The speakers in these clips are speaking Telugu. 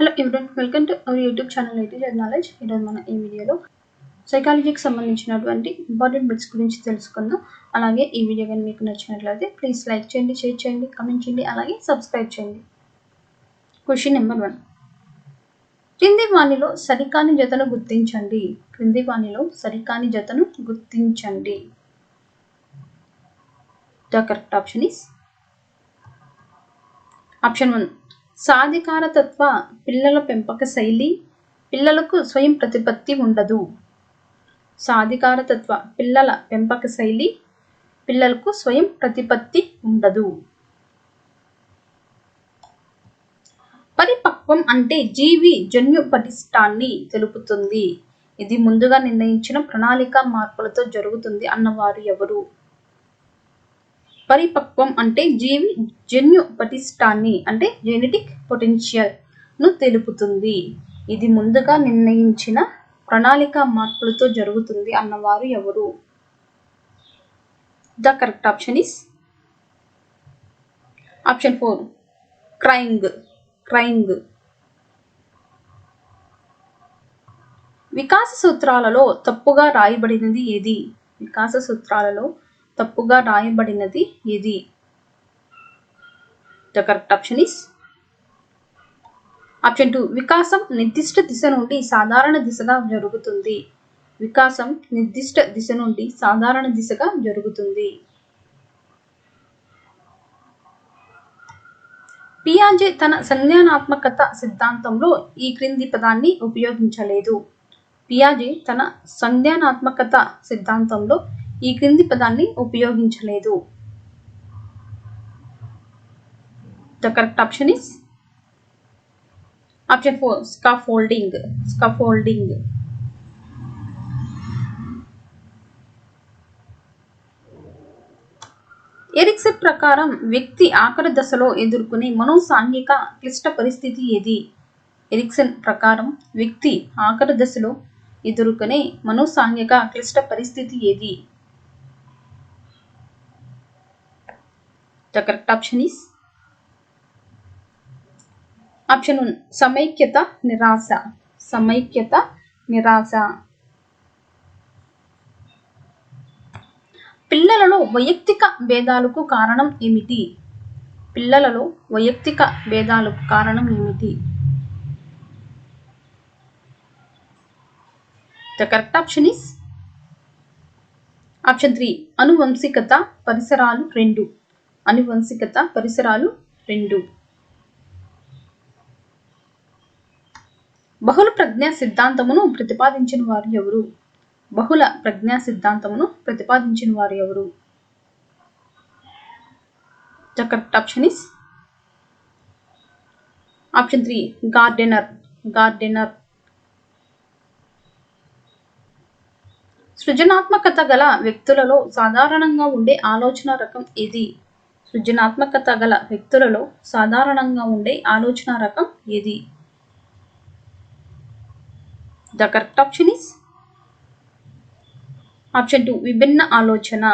Hello everyone, welcome to our YouTube channel ATZ knowledge. ఈరోజు మనం ఈ వీడియోలో సైకాలజీకి సంబంధించినటువంటి ఇంపార్టెంట్ బిట్స్ గురించి తెలుసుకుందాం. అలాగే ఈ వీడియో కానీ మీకు నచ్చినట్లయితే ప్లీజ్ లైక్ చేయండి, షేర్ చేయండి, కమెంట్ చేయండి, అలాగే సబ్స్క్రైబ్ చేయండి. Question number 1. క్రింది వాణిలో సరికాని జతను గుర్తించండి. క్రింది వాణిలో సరికాని జతను గుర్తించండి. The correct option is option 1. సాధికారతత్వ పిల్లల పెంపక శైలి పిల్లలకు స్వయం ప్రతిపత్తి ఉండదు. సాధికారతత్వ పిల్లల పెంపక శైలి పిల్లలకు స్వయం ప్రతిపత్తి ఉండదు. పరిపక్వం అంటే జీవి జన్యు పటిష్టాన్ని తెలుపుతుంది. ఇది ముందుగా నిర్ణయించిన ప్రణాళిక మార్పులతో జరుగుతుంది అన్నవారు ఎవరు? పరిపక్వం అంటే జీవి జన్యు పటిష్టాన్ని అంటే జెనెటిక్ పొటెన్షియల్ ను తెలుపుతుంది. ఇది ముందుగా నిర్ణయించిన ప్రణాళిక మార్పులతో జరుగుతుంది అన్నవారు ఎవరు? The correct option is option 4. Crying. వికాస సూత్రాలలో తప్పుగా రాయబడినది ఏది? వికాస సూత్రాలలో తప్పుగా రాయబడినది ఏది? The correct option is option 2. వికాసం నిర్దిష్ట దిశ నుండి సాధారణ దిశగా జరుగుతుంది. వికాసం నిర్దిష్ట దిశ నుండి సాధారణ దిశగా జరుగుతుంది. పియాజే తన సంజ్ఞానాత్మకత సిద్ధాంతంలో ఈ క్రింది పదాన్ని ఉపయోగించలేదు. పియాజే తన సంజ్ఞానాత్మకత సిద్ధాంతంలో ఈ క్రింది పదాన్ని ఉపయోగించలేదు. The correct option is option 4. Scaffolding. Erikson ప్రకారం వ్యక్తి ఆఖరి దశలో ఎదుర్కొనే మనోసాంఘిక క్లిష్ట పరిస్థితి ఏది? ఎరిక్సన్ ప్రకారం వ్యక్తి ఆఖరి దశలో ఎదుర్కొనే మనోసాంఘిక క్లిష్ట పరిస్థితి ఏది? The correct option is option 1. సమైక్యత నిరాశ. పిల్లలలో వైయక్తిక భేదాలకు కారణం ఏమిటి? పిల్లలలో వైయక్తిక భేదాలకు కారణం ఏమిటి? The correct option is option 3. అనువంశికత పరిసరాలు 2. బహుళ ప్రజ్ఞా సిద్ధాంతమును ప్రతిపాదించిన వారు ఎవరు? బహుళ ప్రజ్ఞా సిద్ధాంతమును ప్రతిపాదించిన వారు ఎవరు? The correct option is option 3. Gardener. సృజనాత్మకత గల వ్యక్తులలో సాధారణంగా ఉండే ఆలోచన రకం ఏది? సృజనాత్మకత గల వ్యక్తులలో సాధారణంగా ఉండే ఆలోచన రకం ఏది? The correct option is option 2. విభిన్న ఆలోచన.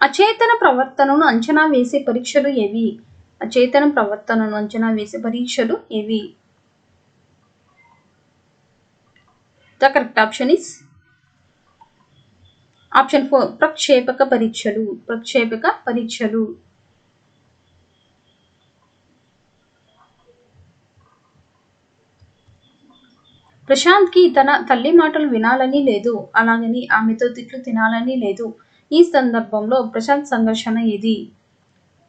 అచేతన ప్రవర్తనను అంచనా వేసే పరీక్షలు ఏవి? The correct option is option 4. ప్రక్షేపక పరీక్షలు. ప్రశాంత్ కి తన తల్లి మాటలు వినాలని లేదు, అలాగని ఆమెతో తిట్లు తినాలని లేదు. ఈ సందర్భంలో ప్రశాంత్ సంఘర్షణ ఏది?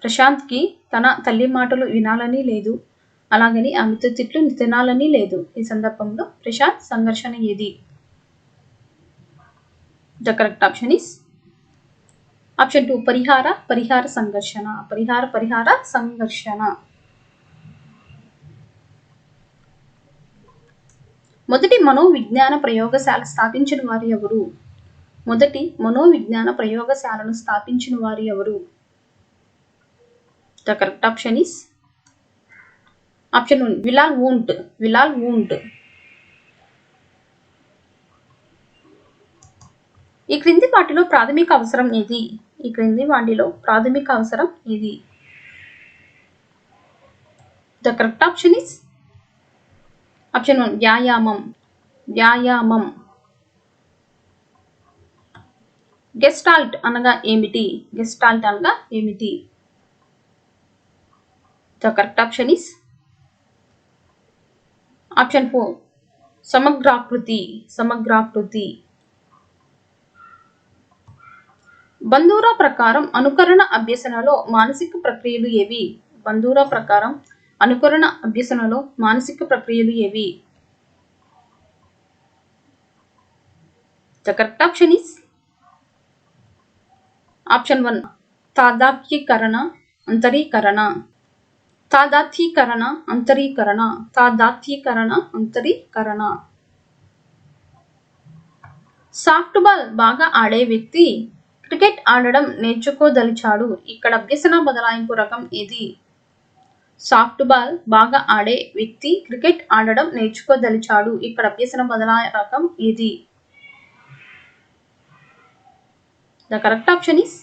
ప్రశాంత్ కి తన తల్లి మాటలు వినాలని లేదు, అలాగని ఆమెతో తిట్లు తినాలని లేదు. ఈ సందర్భంలో ప్రశాంత్ సంఘర్షణ ఏది? The correct option is option 2. పరిహార సంఘర్షణ. మొదటి మనోవిజ్ఞాన ప్రయోగశాల స్థాపించిన వారు ఎవరు? The correct option is option 1. Wilhelm Wundt. ఈ క్రింది వాటిలో ప్రాథమిక అవసరం ఏది? The correct option is option 1 వ్యాయామం. వ్యాయామం. గెస్టాల్ట్ అనగా ఏమిటి? గెస్టాల్ట్ అనగా ఏమిటి? The correct option is option 4 సమగ్రాకృతి. సమగ్రాకృతి. బంధూరా ప్రకారం అనుకరణ అభ్యసనలో మానసిక ప్రక్రియలు ఏవి? బంధూరా ప్రకారం అనుకరణ అభ్యసనలో మానసిక ప్రక్రియలు ఏవి? The correct option is option 1 తాదాత్యీకరణ, అంతరీకరణ. తాదాత్యీకరణ, అంతరీకరణ. తాదాత్యీకరణ, అంతరీకరణ. సాఫ్ట్ బాల్ బాగా ఆడే వ్యక్తి క్రికెట్ ఆడడం నేర్చుకోదలిచాడు. ఇక్కడ అభ్యసన బదలాయింపు రకం ఏది? సాఫ్ట్ బాల్ బాగా ఆడే వ్యక్తి క్రికెట్ ఆడడం నేర్చుకోదలిచాడు. ఇక్కడ అభ్యసన బదలాయింపు రకం ఏది? The correct option is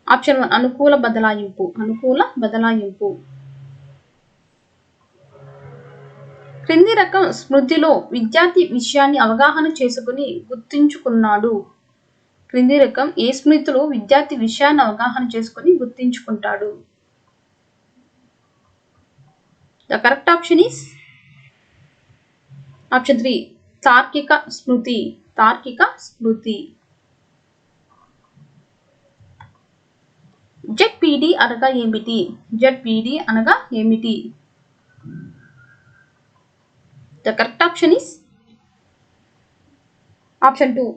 option 1 అనుకూల బదలాయింపు. అనుకూల బదలాయింపు. క్రింది రకం స్మృతిలో విద్యార్థి విషయాన్ని అవగాహన చేసుకుని గుర్తుంచుకున్నాడు. క్రింది రకం ఏ స్మృతిలో విద్యార్థి విషయాన్ని అవగాహన చేసుకుని గుర్తుంచుకుంటాడు? The correct option is option 3 తార్కిక స్మృతి. తార్కిక స్మృతి. ZPD అనగా ఏమిటి? ZPD అనగా ఏమిటి? The correct option is option 2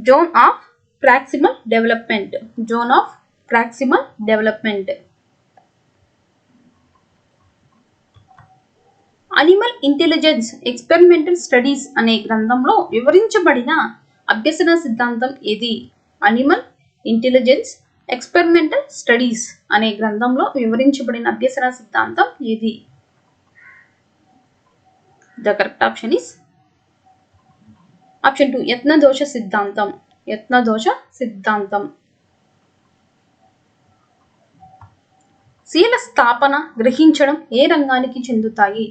zone of proximal development. Zone of proximal development. Animal intelligence experimental studies అనే గ్రంథంలో వివరించబడిన అభ్యసన సిద్ధాంతం ఏది? అనిమల్ ఇంటెలిజెన్స్ ఎక్స్పెరిమెంటల్ స్టడీస్ అనే గ్రంథంలో వివరించబడిన అభ్యసన సిద్ధాంతం ఏది? The correct option is option 2 యత్నదోష సిద్ధాంతం. యత్నదోష సిద్ధాంతం. శీల స్థాపన, గ్రహించడం ఏ రంగానికి చెందుతాయి?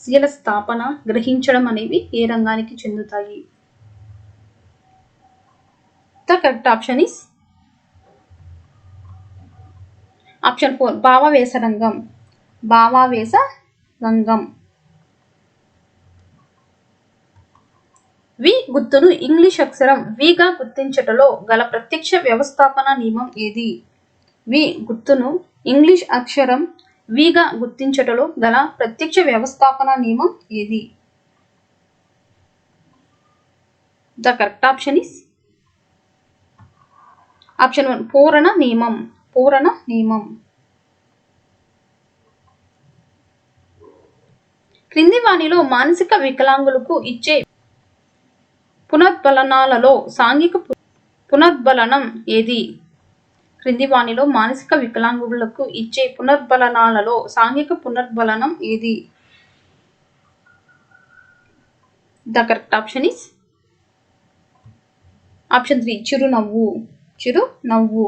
శీల స్థాపన, గ్రహించడం అనేవి ఏ రంగానికి చెందుతాయి? The correct option is option 4 భావావేశ రంగం. భావావేశ రంగం. వి గుర్తును ఇంగ్లీష్ అక్షరం విగా గుర్తించటలో గల ప్రత్యక్ష వ్యవస్థాపన నియమం ఏది? వి గుర్తును ఇంగ్లీష్ అక్షరం విగా గుర్తించటలో గల ప్రత్యక్ష వ్యవస్థాపన నియమం ఏది? The correct option is option 1 పూరణ నియమం. పూరణ నియమం. క్రింది వాణిలో మానసిక వికలాంగులకు ఇచ్చే పునర్బలనాలలో సాంఘిక పునర్బలనం ఏది? క్రింది వాణిలో మానసిక వికలాంగులకు ఇచ్చే పునర్బలనాలలో సాంఘిక పునర్బలనం ఏది? The correct option is option 3 చిరునవ్వు. చిరునవ్వు.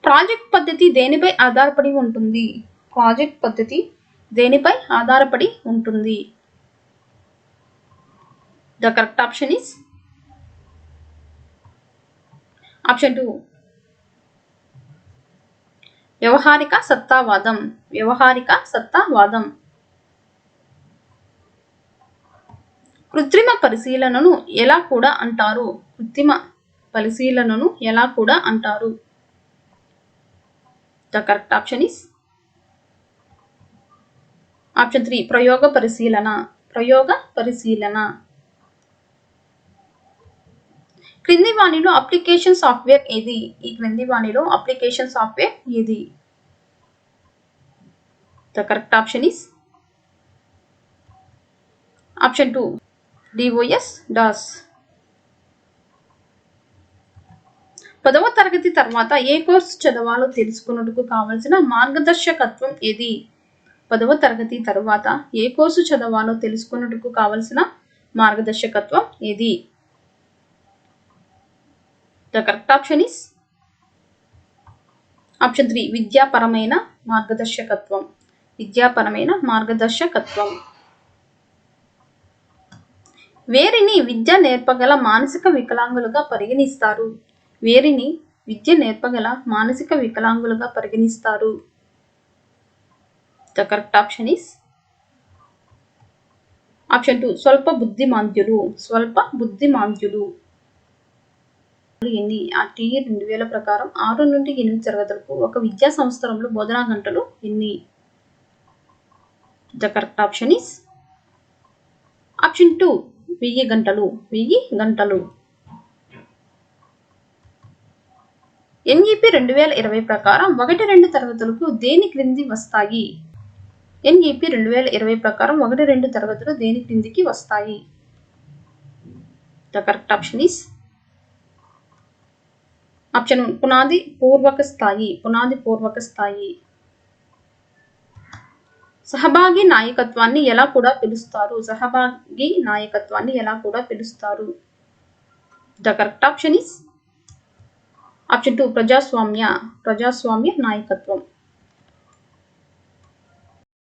ప్రాజెక్ట్ పద్ధతి దేనిపై ఆధారపడి ఉంటుంది? ప్రాజెక్ట్ పద్ధతి దేనిపై ఆధారపడి ఉంటుంది? The correct option is option 2 వ్యవహారిక సత్తావాదం. వ్యవహారిక సత్తావాదం. కృత్రిమ పరిశీలనను ఎలా కూడా అంటారు? కృత్రిమ పరిశీలనను ఎలా కూడా అంటారు? The correct option is option 3 ప్రయోగ పరిశీలన. ప్రయోగ పరిశీలన. క్రింది వాణిలో అప్లికేషన్ సాఫ్ట్వేర్ ఏది? ఈ క్రింది వాణిలో అప్లికేషన్ సాఫ్ట్వేర్ ఏది? The correct option is option 2 DOS DOS. 10వ తరగతి తర్వాత ఏ కోర్సు చదవాలో తెలుసుకున్నట్టుకు కావలసిన మార్గదర్శకత్వం ఏది? 10వ తరగతి తర్వాత ఏ కోర్సు చదవాలో తెలుసుకున్నట్టుకు కావలసిన మార్గదర్శకత్వం ఏది? The correct option is option 3 విద్యాపరమైన మార్గదర్శకత్వం. విద్యాపరమైన మార్గదర్శకత్వం. వేరిని విద్య నేర్పగల మానసిక వికలాంగులుగా పరిగణిస్తారు. వేరిని విద్య నేర్పగల మానసిక వికలాంగులుగా పరిగణిస్తారు. The correct option is option 2 స్వల్ప బుద్ధిమాంద్యులు. స్వల్ప బుద్ధిమాంద్యులు. ఎన్ని RTE 2000 ప్రకారం 6 నుండి 8 తరగతులకు ఒక విద్యా సంవత్సరంలో బోధనా గంటలు ఎన్ని? The correct option is option 2 1000 గంటలు. 1000 గంటలు. NEP 2020 ప్రకారం 1-2 తరగతులకు దేని క్రింది వస్తాయి? NEP 2020 ప్రకారం 1-2 తరగతులు దేని క్రిందికి వస్తాయి? The correct option is option 1 పునాది పూర్వక స్థాయి. పునాది పూర్వక స్థాయి. సహభాగి నాయకత్వాన్ని ఎలా కూడా పిలుస్తారు? సహభాగి నాయకత్వాన్ని ఎలా కూడా పిలుస్తారు? The correct option is option 2 ప్రజాస్వామ్య నాయకత్వం.